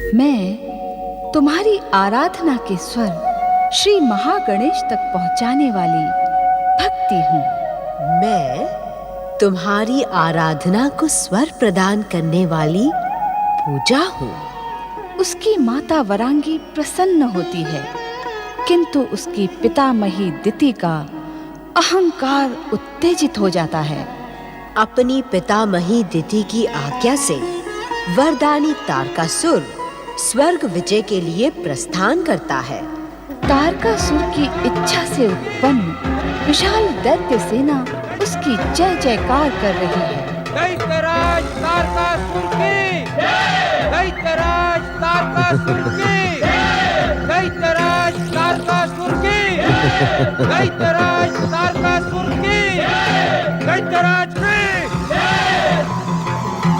मैं तुम्हारी आराधना के स्वर श्री महागणेश तक पहुंचाने वाली भक्ति हूँ। मैं तुम्हारी आराधना को स्वर प्रदान करने वाली पूजा हूँ। उसकी माता वरांगी प्रसन्न होती है, किंतु उसकी पितामही दिति का अहंकार उत्तेजित हो जाता है। अपनी पितामही दिति की आज्ञा से वरदानी तारकासुर स्वर्ग विजय के लिए प्रस्थान करता है। तारकासुर की इच्छा से उत्पन्न विशाल दैत्य सेना उसकी जय जयकार कर रही है। दैत्यराज तारकासुर की, दैत्यराज तारकासुर की, दैत्यराज तारकासुर की, दैत्यराज तारकासुर की, दैत्यराज की।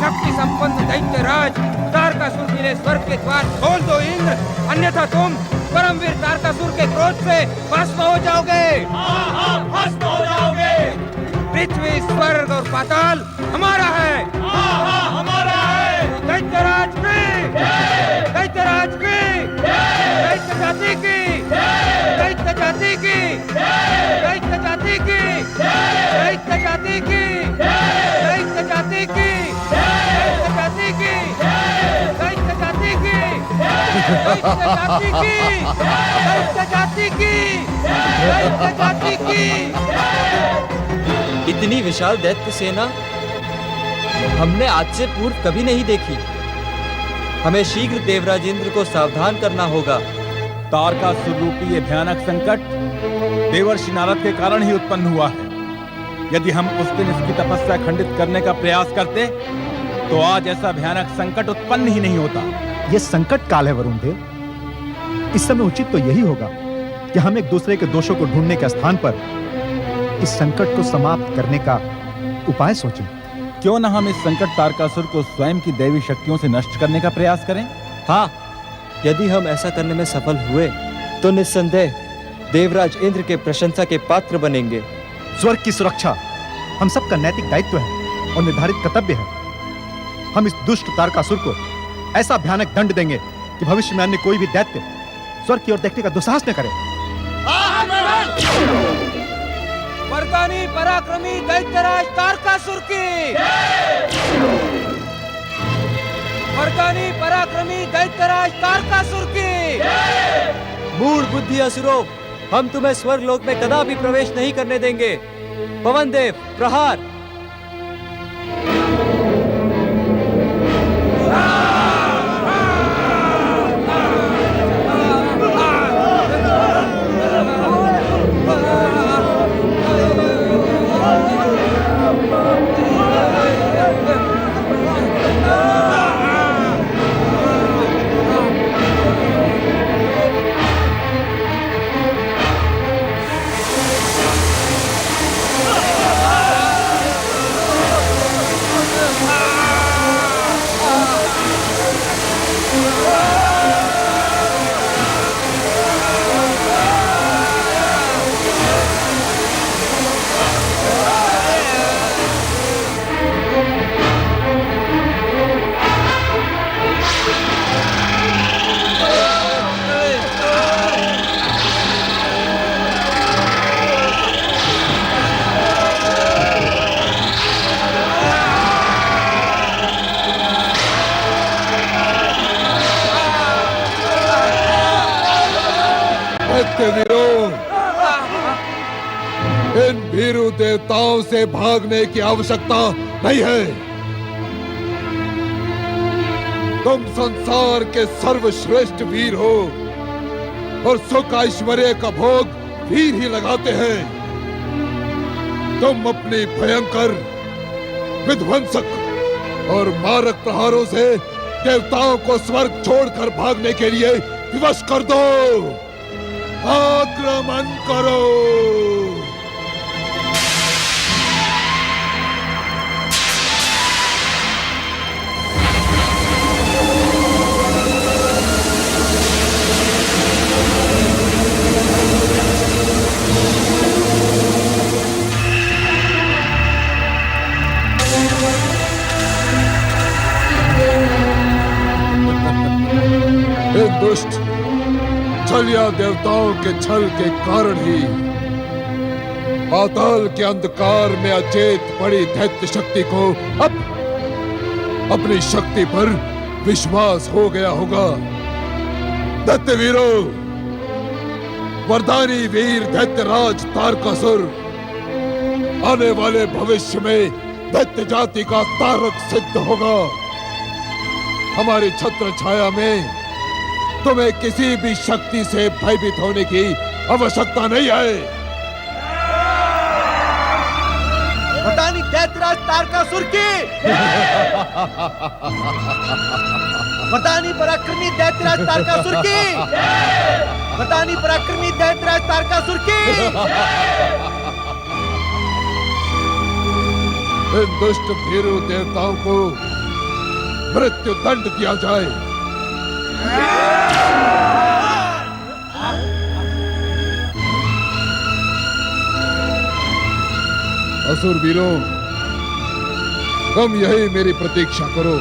शक्ति संपन्न दैत्यराज तारकासुर जी ने स्वर्ग के द्वार खोल दो इंद्र, अन्यथा तुम परमवीर तारकासुर के क्रोध से भस्म हो जाओगे। भस्म हो जाओगे। पृथ्वी, स्वर्ग और पाताल हमारा है। हमारा है। दैत्यराज की, दैत्यराज की, दैत्य जाति की, दैत्य जाति की, दैत्य जाति की, दैत्य जाति की, दैत्य जाति की, दैत्य जाति की, दैत्य जाति की, दैत्य जाति की, दैत्य जाति की, दैत्य जाति की। इतनी विशाल दैत्य सेना हमने आज से पूर्व कभी नहीं देखी। हमें शीघ्र देवराज इंद्र को सावधान करना होगा। तारकासुर रूपी ये भयानक संकट देवर्षि नारद के कारण ही उत्पन्न हुआ है। यदि हम उस दिन इसकी तपस्या खंडित करने का प्रयास करते तो आज ऐसा भयानक संकट उत्पन्न ही नहीं होता। ये संकट काल है वरुण देव। इस समय उचित तो यही होगा कि हम एक दूसरे के दोषों को ढूंढने के स्थान पर इस संकट को समाप्त करने का उपाय सोचें। क्यों न हम इस संकट तारकासुर को स्वयं की दैवी शक्तियों से नष्ट करने का प्रयास करें? हाँ, यदि हम ऐसा करने में सफल हुए तो निस्संदेह देवराज इंद्र के प्रशंसा के पात्र बनेंगे। स्वर्ग की सुरक्षा हम सबका नैतिक दायित्व है और निर्धारित कर्तव्य है। हम इस दुष्ट तारकासुर को ऐसा भयानक दंड देंगे कि भविष्य में अन्य कोई भी दैत्य स्वर्ग की ओर देखने का दुस्साहस न करे। वरदानी पराक्रमी दैत्यराज तारकासुर की, वरदानी पराक्रमी दैत्यराज तारकासुर की। मूढ़ बुद्धि असुरों, हम तुम्हें स्वर्ग लोक में कदापि प्रवेश नहीं करने देंगे। पवन देव, प्रहार। इन भीरू देवताओं से भागने की आवश्यकता नहीं है। तुम संसार के सर्वश्रेष्ठ वीर हो और सुख ऐश्वर्य का भोग वीर ही लगाते हैं। तुम अपनी भयंकर विध्वंसक और मारक प्रहारों से देवताओं को स्वर्ग छोड़कर भागने के लिए विवश कर दो। आक्रमण करो। दुष्ट छलिया देवताओं के छल के कारण ही पाताल के अंधकार में अचेत पड़ी दैत्य शक्ति को अब अपनी शक्ति पर विश्वास हो गया होगा। दैत्य वीरों, वरदानी वीर दैत्यराज तारकासुर आने वाले भविष्य में दैत्य जाति का तारक सिद्ध होगा। हमारी छत्र छाया में तुम्हें किसी भी शक्ति से भयभीत होने की आवश्यकता नहीं है। वरदानी दैत्यराज तारकासुर की वरदानी पराक्रमी दैत्यराज तारकासुर की वरदानी पराक्रमी दैत्यराज तारकासुर की इन दुष्ट भीरू देवताओं को मृत्यु दंड दिया जाए। असुर वीरों, तुम यही मेरी प्रतीक्षा करो।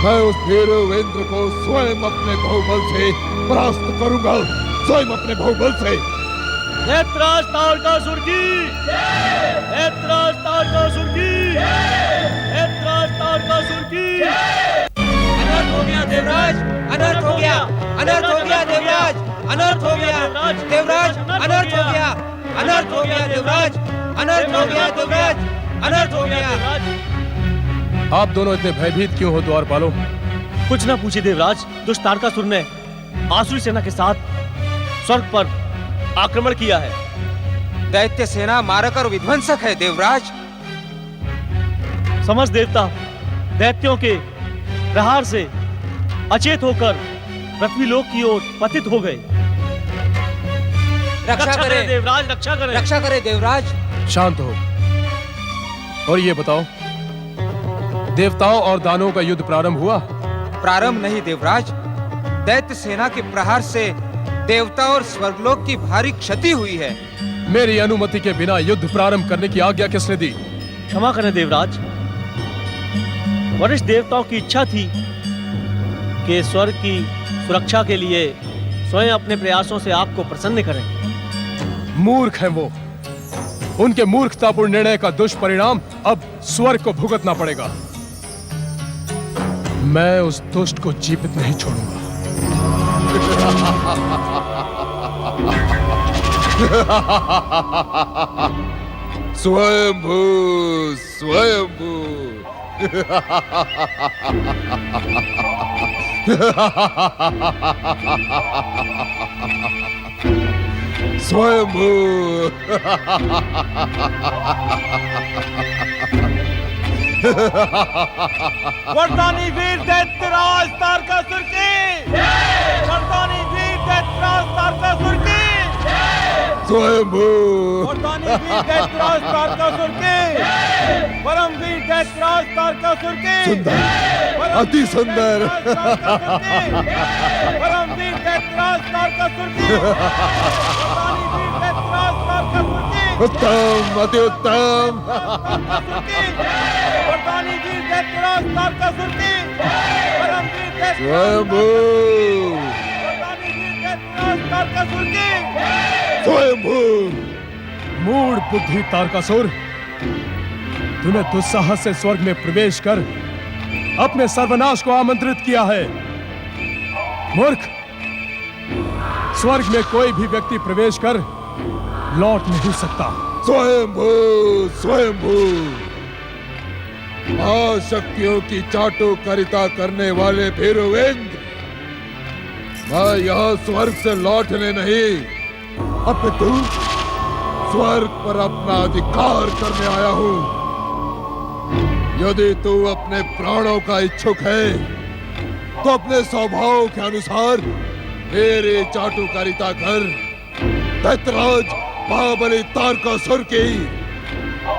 मैं उस भीरू इंद्र को स्वयं अपने बाहुबल से परास्त करूंगा, स्वयं अपने बाहुबल से। दैत्यराज तारकासुर की, दैत्यराज तारकासुर की, दैत्यराज तारकासुर की। अनर्थ हो गया देवराज, अनर्थ हो गया, अनर्थ हो गया देवराज, अनर्थ हो गया देवराज, अनर्थ हो गया, अनर्थ हो गया देवराज, अनर्थ हो गया देवराज, अनर्थ हो गया। आप दोनों इतने भयभीत क्यों हो द्वारपालों? कुछ ना पूछिए देवराज, दुष्ट तारकासुर ने आसुरी सेना के साथ स्वर्ग पर आक्रमण किया है। दैत्य सेना मारक और विध्वंसक है देवराज। समस्त देवता दैत्यों के प्रहार से अचेत होकर पृथ्वी लोक की ओर पतित हो गए। रक्षा करें देवराज, रक्षा करें, रक्षा करें देवराज। शांत हो और ये बताओ, देवताओं और दानवों का युद्ध प्रारंभ हुआ? प्रारंभ नहीं देवराज, दैत्य सेना के प्रहार से देवता और स्वर्गलोक की भारी क्षति हुई है। मेरी अनुमति के बिना युद्ध प्रारंभ करने की आज्ञा किसने दी? क्षमा करें देवराज, वरिष्ठ देवताओं की इच्छा थी कि स्वर्ग की सुरक्षा के लिए स्वयं अपने प्रयासों से आपको प्रसन्न करें। मूर्ख हैं वो। उनके मूर्खतापूर्ण निर्णय का दुष्परिणाम अब स्वर्ग को भुगतना पड़ेगा। मैं उस दुष्ट को जीवित नहीं छोड़ूंगा। स्वयंभू, स्वयंभू। स्वयंभू। वरदानी वीर दैत्यराज तारकासुर की, वरदानी वीर दैत्यराज तारकासुर की, स्वयंभू। वरदानी वीर दैत्यराज तारकासुर की, परम वीर दैत्यराज तारकासुर की, सुंदर, अति सुंदर। परम वीर दैत्यराज तारकासुर की, वरदानी वीर दैत्यराज तारकासुर की, उत्तम, अति उत्तम। वरदानी वीर दैत्यराज तारकासुर की, परम वीर दैत्यराज स्वयंभू, वरदानी वीर दैत्यराज तारकासुर की। स्वयंभू। मूढ़ बुद्धि तारकासुर, तूने दुस्साहस से स्वर्ग में प्रवेश कर अपने सर्वनाश को आमंत्रित किया है। मूर्ख, स्वर्ग में कोई भी व्यक्ति प्रवेश कर लौट नहीं सकता। स्वयंभू, स्वयंभू। महाशक्तियों की चाटुकारिता करने वाले भीरुवेंद्र, मैं यहाँ स्वर्ग से लौटने नहीं, अपितु स्वर्ग पर अपना अधिकार करने आया हूँ। यदि तू अपने प्राणों का इच्छुक है, तो अपने स्वभाव के अनुसार मेरे चाटुकारिता कर दैत्यराज महाबली तारकासुर की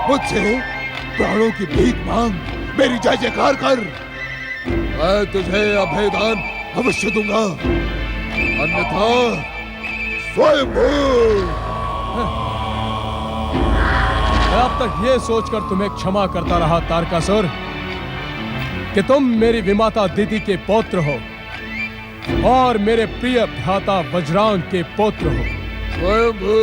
मुझसे प्राणों की भीख मांग, मेरी जय जयकार कर। मैं तुझे अभयदान अवश्य दूंगा, अन्यथा स्वयंभू। मैं अब तक ये सोचकर तुम्हें क्षमा करता रहा तारकासुर कि तुम मेरी विमाता दीदी के पौत्र हो, और मेरे प्रिय भ्राता वज्रांग के पुत्र हो। स्वयंभू।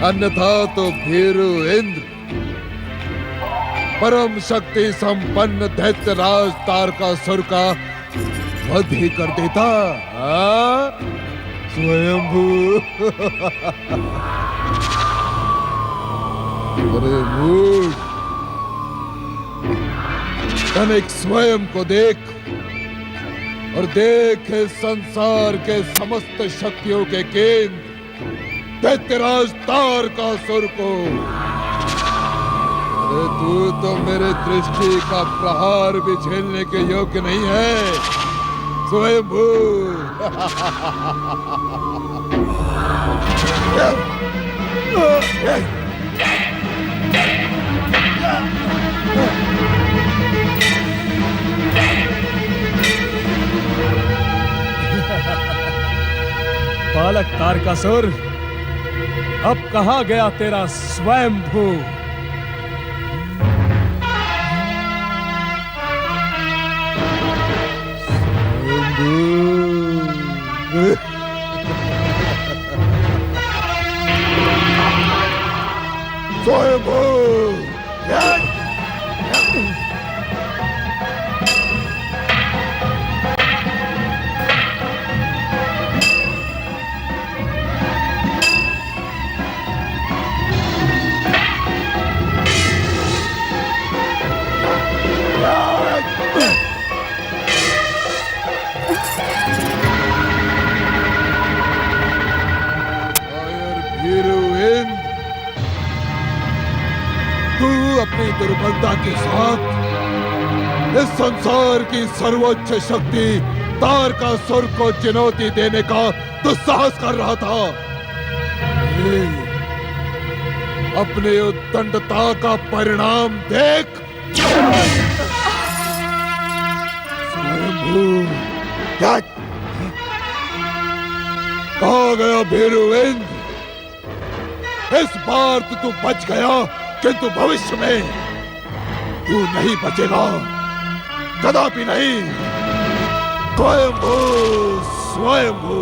अन्यथा तो भीरु इंद्र परम शक्ति संपन्न दैत्यराज तारकासुर का वध ही कर देता। स्वयंभू। अरे मूड, तनिक स्वयं को देख और देख इस संसार के समस्त शक्तियों के केंद्र दैत्यराज तारकासुर को। अरे तू तो मेरे दृष्टि का प्रहार भी झेलने के योग्य नहीं है स्वयंभू। बालक तारकासुर, अब कहां गया तेरा स्वयंभू? स्वयंभू। तू अपनी दुर्बलता के साथ इस संसार की सर्वोच्च शक्ति तारकासुर को चुनौती देने का दुस्साहस कर रहा था। ये अपने उद्दंडता का परिणाम देख। स्वयंभू। कहाँ गया भीरु इंद्र? इस बार तो तू बच गया, किंतु भविष्य में तू नहीं बचेगा, कदापि नहीं। स्वयंभू। स्वयंभू।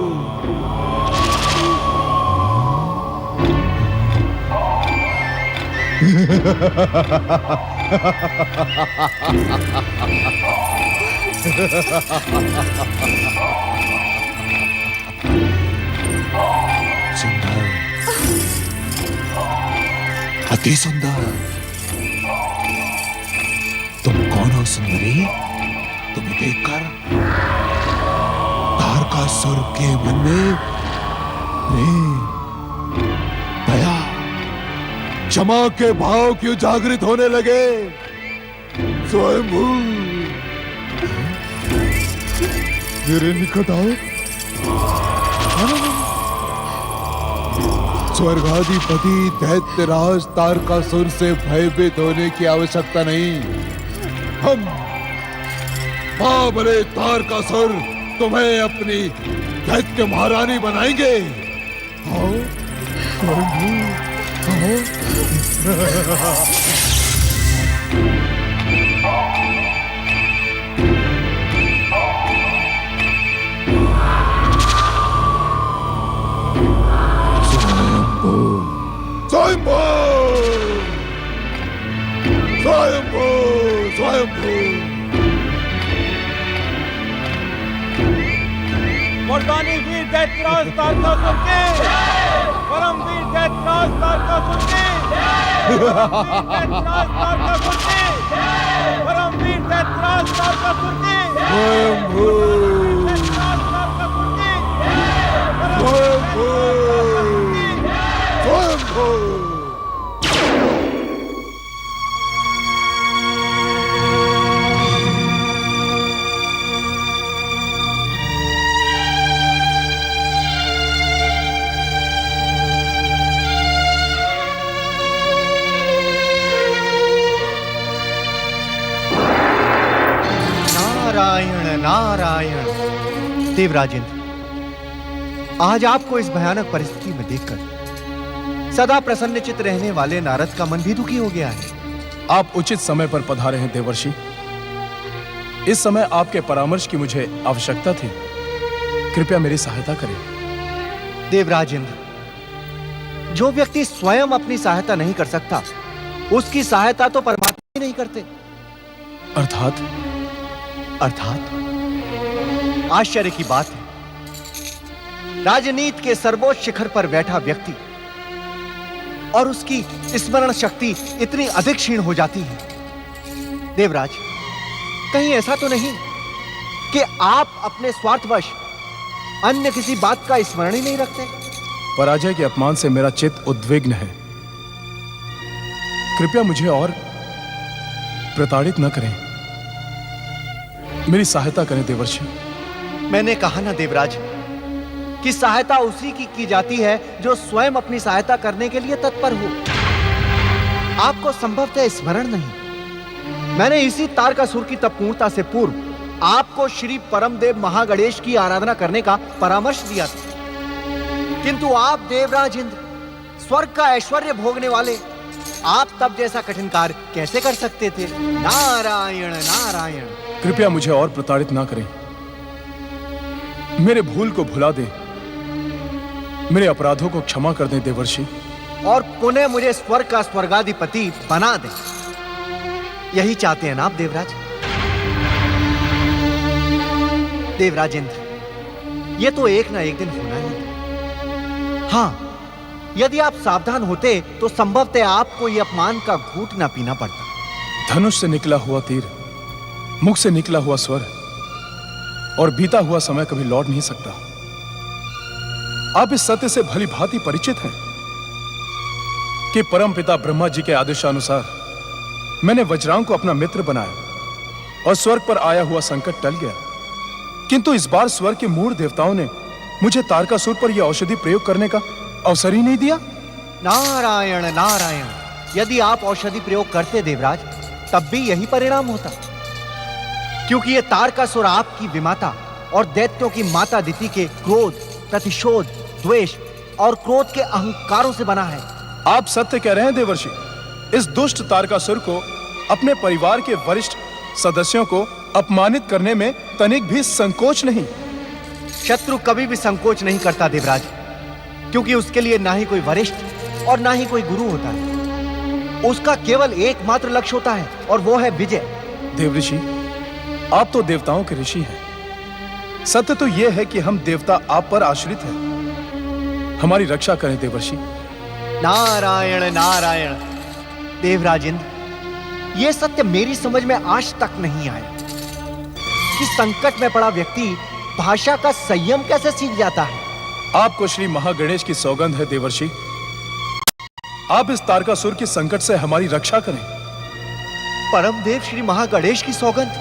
सुंदर, अति सुंदर। तुम कौन हो सुंदरी? तुम्हें देखकर तारकासुर के मन में प्रेम, दया, क्षमा के भाव क्यों जागृत होने लगे? स्वयंभू, मेरे निकट आओ। स्वर्गाधिपति दैत्यराज तारकासुर से भयभीत होने की आवश्यकता नहीं। हम महाबले तारकासुर तुम्हें अपनी दैत्य महारानी बनाएंगे। आओ स्वयंभू, आओ। स्वयंभू। स्वयंभू। स्वयंभू। मर्दानी वीर दैत्यराज तारकासुर के, परम वीर दैत्यराज तारकासुर के, दैत्यराज तारकासुर के, परम वीर दैत्यराज तारकासुर के, स्वयंभू। दैत्यराज तारकासुर के, स्वयंभू। स्वयंभू। नारायण नारायण। देवराजेंद्र, आज आपको इस भयानक परिस्थिति में देखकर सदा प्रसन्नचित्त रहने वाले नारद का मन भी दुखी हो गया है। आप उचित समय पर पधारे हैं देवर्षि। इस समय आपके परामर्श की मुझे आवश्यकता थी। कृपया मेरी सहायता करें। देवराजेंद्र, जो व्यक्ति स्वयं अपनी सहायता नहीं कर सकता, उसकी सहायता तो परमात्मा ही नहीं करते। अर्थात आश्चर्य की बात है, राजनीति के सर्वोच्च शिखर पर बैठा व्यक्ति और उसकी स्मरण शक्ति इतनी अधिक क्षीण हो जाती है। देवराज, कहीं ऐसा तो नहीं कि आप अपने स्वार्थवश अन्य किसी बात का स्मरण ही नहीं रखते? पराजय के अपमान से मेरा चित्त उद्विग्न है। कृपया मुझे और प्रताड़ित न करें। मेरी सहायता करें देवर्षि। मैंने कहा ना देवराज कि सहायता उसी की जाती है जो स्वयं अपनी सहायता करने के लिए तत्पर हो। आपको संभवतः स्मरण नहीं, मैंने इसी तारकासुर की तपपूर्णता से पूर्व आपको श्री परमदेव महागणेश की आराधना करने का परामर्श दिया था, किंतु आप देवराज इंद्र, स्वर्ग का ऐश्वर्य भोगने वाले, आप तब जैसा कठिन कार्य कैसे कर सकते थे? नारायण नारायण। कृपया मुझे और प्रताड़ित ना करें। मेरे भूल को भुला दें, मेरे अपराधों को क्षमा कर दें देवर्षि, और पुनः मुझे स्वर्ग का स्वर्गाधिपति बना दें। यही चाहते हैं ना आप देवराज? देवराजेंद्र, ये तो एक ना एक दिन होना ही था। हाँ, यदि आप सावधान होते तो संभवतः आपको यह अपमान का घूंट ना पीना पड़ता। धनुष से निकला हुआ तीर, मुख से निकला हुआ स्वर और बीता हुआ समय कभी लौट नहीं सकता। आप इस सत्य से भली भांति परिचित हैं कि परमपिता ब्रह्मा जी के आदेशानुसार मैंने वज्रांग को अपना मित्र बनाया और स्वर्ग पर आया हुआ संकट टल गया। किंतु इस बार स्वर्ग के मूढ़ देवताओं ने मुझे तारकासुर पर यह औषधि प्रयोग करने का अवसर ही नहीं दिया। नारायण नारायण। यदि आप औषधि प्रयोग करते देवराज, तब भी यही परिणाम होता, क्योंकि यह तारकासुर आपकी विमाता और दैत्यों की माता दिति के क्रोध, प्रतिशोध, द्वेष और क्रोध के अहंकारों से बना है। आप सत्य कह रहे हैं देवर्षि। इस दुष्ट तारकासुर को अपने परिवार के वरिष्ठ सदस्यों को अपमानित करने में तनिक भी संकोच नहीं। शत्रु कभी भी संकोच नहीं करता देवराज, क्योंकि उसके लिए ना ही कोई वरिष्ठ और ना ही कोई गुरु होता है। उसका केवल एकमात्र लक्ष्य होता है और वो है विजय। देवऋषि, आप तो देवताओं के ऋषि हैं। सत्य तो यह है कि हम देवता आप पर आश्रित हैं। हमारी रक्षा करें देवर्षि। नारायण नारायण। देवराजेंद्र, यह सत्य मेरी समझ में आज तक नहीं आया कि संकट में पड़ा व्यक्ति भाषा का संयम कैसे सीख जाता है। आपको श्री महागणेश की सौगंध है देवर्षि, आप इस तारकासुर के संकट से हमारी रक्षा करें। परमदेव श्री महागणेश की सौगंध।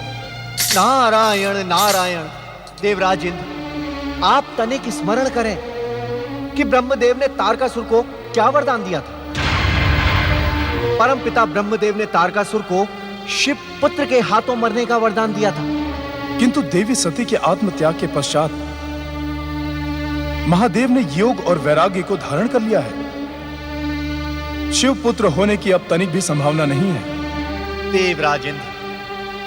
नारायण नारायण। देवराजेंद्र, आप तनिक स्मरण करें कि ब्रह्मदेव ने तारकासुर को क्या वरदान दिया था। परमपिता ब्रह्मदेव ने तारकासुर को शिव पुत्र के हाथों मरने का वरदान दिया था, किंतु देवी सती के आत्मत्याग के पश्चात महादेव ने योग और वैराग्य को धारण कर लिया है। शिव पुत्र होने की अब तनिक भी संभावना नहीं है। देवराजेंद्र,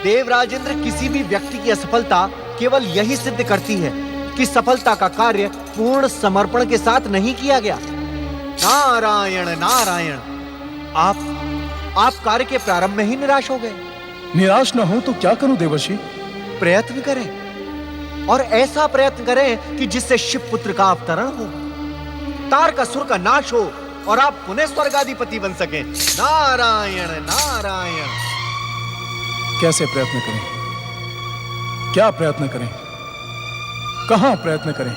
देवराजेंद्र, किसी भी व्यक्ति की असफलता केवल यही सिद्ध करती है कि सफलता का कार्य पूर्ण समर्पण के साथ नहीं किया गया। नारायण नारायण। आप कार्य के प्रारंभ में ही निराश हो गए। निराश न हो तो क्या करूं देवर्षि? प्रयत्न करें, और ऐसा प्रयत्न करें कि जिससे शिव पुत्र का अवतरण हो, तारकासुर का नाश हो और आप पुनः स्वर्गाधिपति बन सकें। नारायण नारायण। कैसे प्रयत्न करें? क्या प्रयत्न करें? कहां प्रयत्न करें?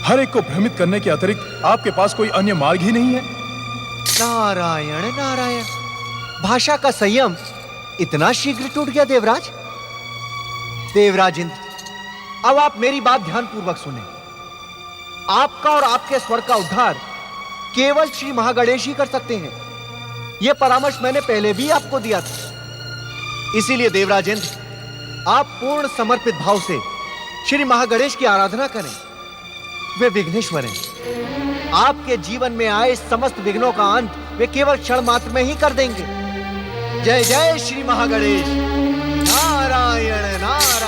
हर एक को भ्रमित करने के अतिरिक्त आपके पास कोई अन्य मार्ग ही नहीं है। नारायण नारायण। भाषा का संयम इतना शीघ्र टूट गया देवराज? देवराजेंद्र, अब आप मेरी बात ध्यानपूर्वक सुने। आपका और आपके स्वर्ग का उद्धार केवल श्री महागणेश ही कर सकते हैं। यह परामर्श मैंने पहले भी आपको दिया था। इसीलिए देवराजेंद्र, आप पूर्ण समर्पित भाव से श्री महागणेश की आराधना करें। वे विघ्नेश्वर हैं। आपके जीवन में आए समस्त विघ्नों का अंत वे केवल क्षण मात्र में ही कर देंगे। जय जय श्री महागणेश। नारायण नारायण।